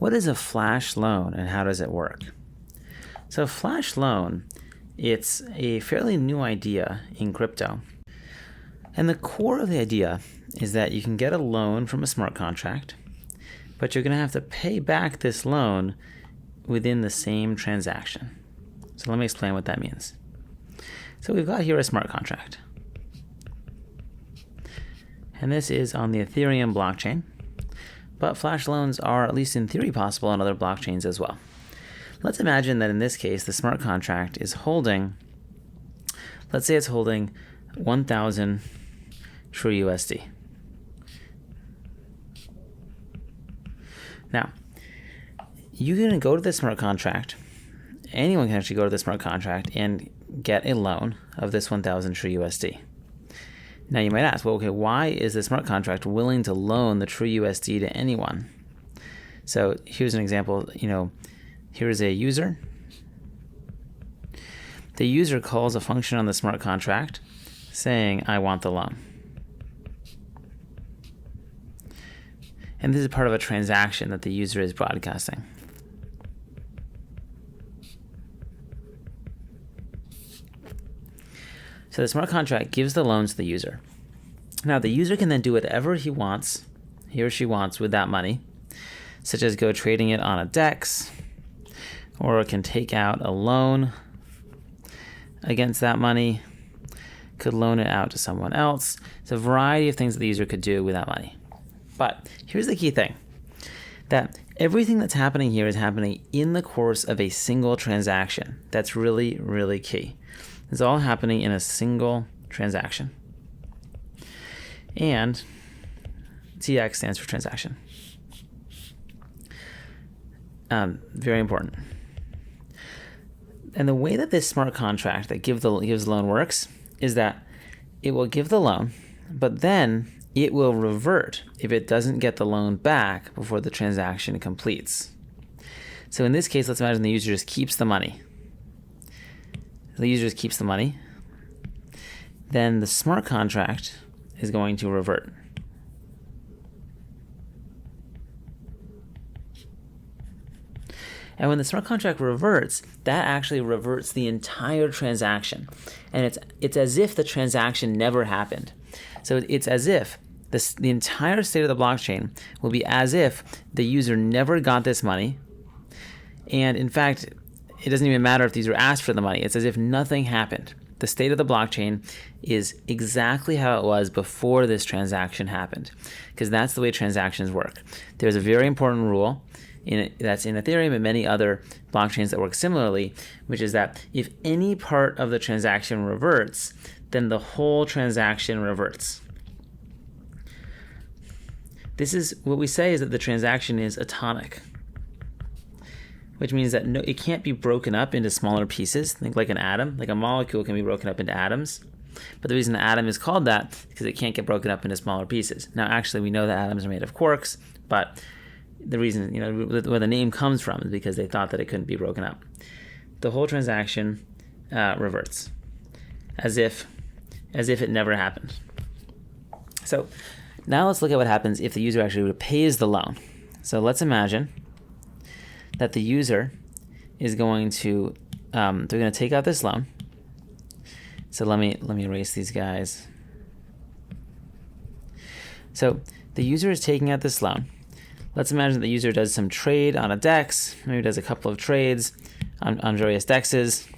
what is a flash loan and how does it work? So a flash loan, it's a fairly new idea in crypto. And the core of the idea is that you can get a loan from a smart contract, but you're going to have to pay back this loan within the same transaction. So let me explain what that means. So we've got here a smart contract. And this is on the Ethereum blockchain. But flash loans are, at least in theory, possible on other blockchains as well. Let's imagine that in this case, the smart contract is holding, let's say it's holding 1,000 True USD. Now, you can go to the smart contract. Anyone can actually go to the smart contract and get a loan of this 1,000 True USD. Now you might ask, well, okay, why is the smart contract willing to loan the True USD to anyone? So here's an example. Here's a user. The user calls a function on the smart contract saying, I want the loan. And this is part of a transaction that the user is broadcasting. So the smart contract gives the loans to the user. Now the user can then do whatever he or she wants with that money, such as go trading it on a DEX, or can take out a loan against that money, could loan it out to someone else. It's a variety of things that the user could do with that money. But here's the key thing, that everything that's happening here is happening in the course of a single transaction. That's really, really key. It's all happening in a single transaction. And TX stands for transaction. Very important. And the way that this smart contract that gives the loan works is that it will give the loan, but then it will revert if it doesn't get the loan back before the transaction completes. So in this case, let's imagine the user just keeps the money. The user just keeps the money. Then the smart contract is going to revert. And when the smart contract reverts, that actually reverts the entire transaction. And it's as if the transaction never happened. So it's as if the entire state of the blockchain will be as if the user never got this money. And in fact, it doesn't even matter if the user asked for the money. It's as if nothing happened. The state of the blockchain is exactly how it was before this transaction happened, because that's the way transactions work. There's a very important rule that's in Ethereum and many other blockchains that work similarly, which is that if any part of the transaction reverts, then the whole transaction reverts. This is what we say is that the transaction is atomic, which means that it can't be broken up into smaller pieces. Think like an atom. Like a molecule can be broken up into atoms. But the reason the atom is called that is because it can't get broken up into smaller pieces. Now, actually, we know that atoms are made of quarks, but the reason, where the name comes from is because they thought that it couldn't be broken up. The whole transaction reverts, as if it never happened. So now let's look at what happens if the user actually pays the loan. So let's imagine that the user is going to, they're going to take out this loan. So let me erase these guys. So the user is taking out this loan. Let's imagine that the user does some trade on a DEX, maybe does a couple of trades on various DEXs.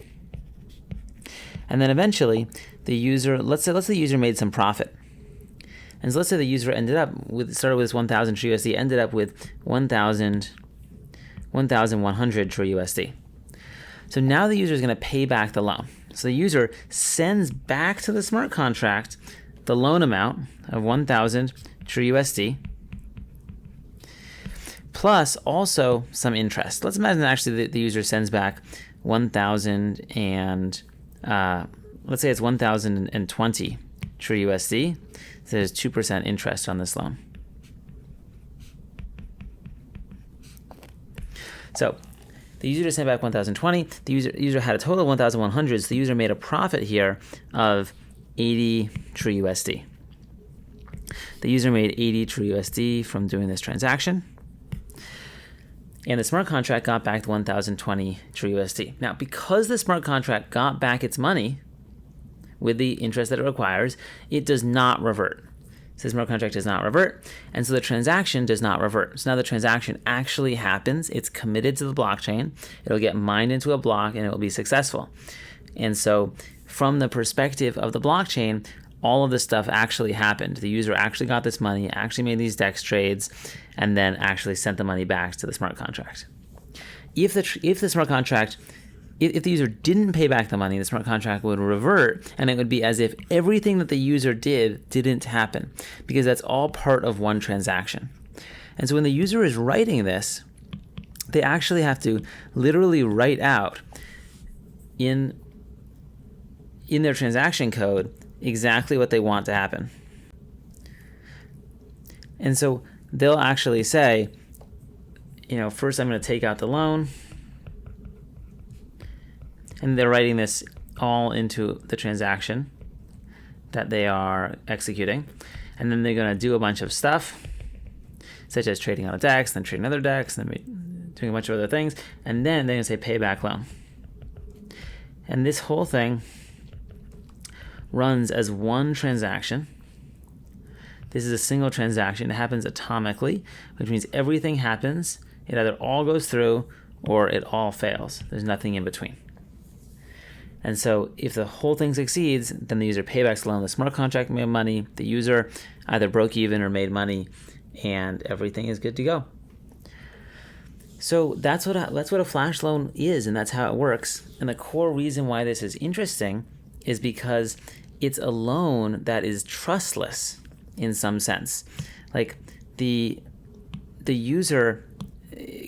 And then eventually the user, let's say the user made some profit. And so let's say the user started with this 1,000 True USD, ended up with 1,100 True USD. So now the user is going to pay back the loan. So the user sends back to the smart contract the loan amount of 1,000 True USD, plus also some interest. Let's imagine that actually the user sends back 1,000 and let's say it's 1,020 True USD. So there's 2% interest on this loan. So the user just sent back 1,020. The user had a total of 1,100. So the user made a profit here of 80 True USD. The user made 80 True USD from doing this transaction. And the smart contract got back the 1,020 True USD. Now, because the smart contract got back its money with the interest that it requires, it does not revert. So the smart contract does not revert, and so the transaction does not revert. So now the transaction actually happens. It's committed to the blockchain. It'll get mined into a block, and it will be successful. And so from the perspective of the blockchain, all of this stuff actually happened. The user actually got this money, actually made these DEX trades, and then actually sent the money back to the smart contract. If the smart contract, if the user didn't pay back the money, the smart contract would revert, and it would be as if everything that the user did didn't happen, because that's all part of one transaction. And so when the user is writing this, they actually have to literally write out in their transaction code exactly what they want to happen. And so they'll actually say, first I'm going to take out the loan. And they're writing this all into the transaction that they are executing. And then they're going to do a bunch of stuff, such as trading on a DEX, then trading another DEX, then doing a bunch of other things. And then they're going to say payback loan. And this whole thing runs as one transaction. This is a single transaction. It happens atomically, which means everything happens. It either all goes through or it all fails. There's nothing in between. And so if the whole thing succeeds, then the user paybacks the loan. The smart contract made money. The user either broke even or made money, and everything is good to go. So that's what a flash loan is, and that's how it works. And the core reason why this is interesting is because it's a loan that is trustless in some sense. Like the user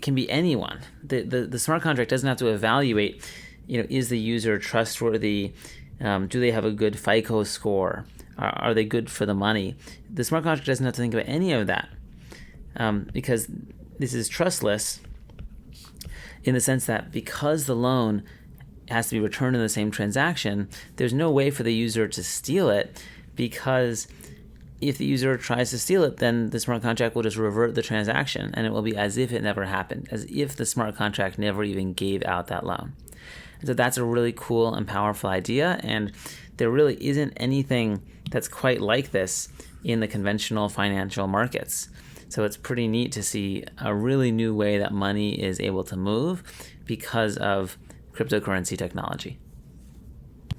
can be anyone. The smart contract doesn't have to evaluate, is the user trustworthy? Do they have a good FICO score? Are they good for the money? The smart contract doesn't have to think about any of that, because this is trustless in the sense that because the loan has to be returned in the same transaction, there's no way for the user to steal it, because if the user tries to steal it, then the smart contract will just revert the transaction, and it will be as if it never happened, as if the smart contract never even gave out that loan. And so that's a really cool and powerful idea, and there really isn't anything that's quite like this in the conventional financial markets. So it's pretty neat to see a really new way that money is able to move because of cryptocurrency technology.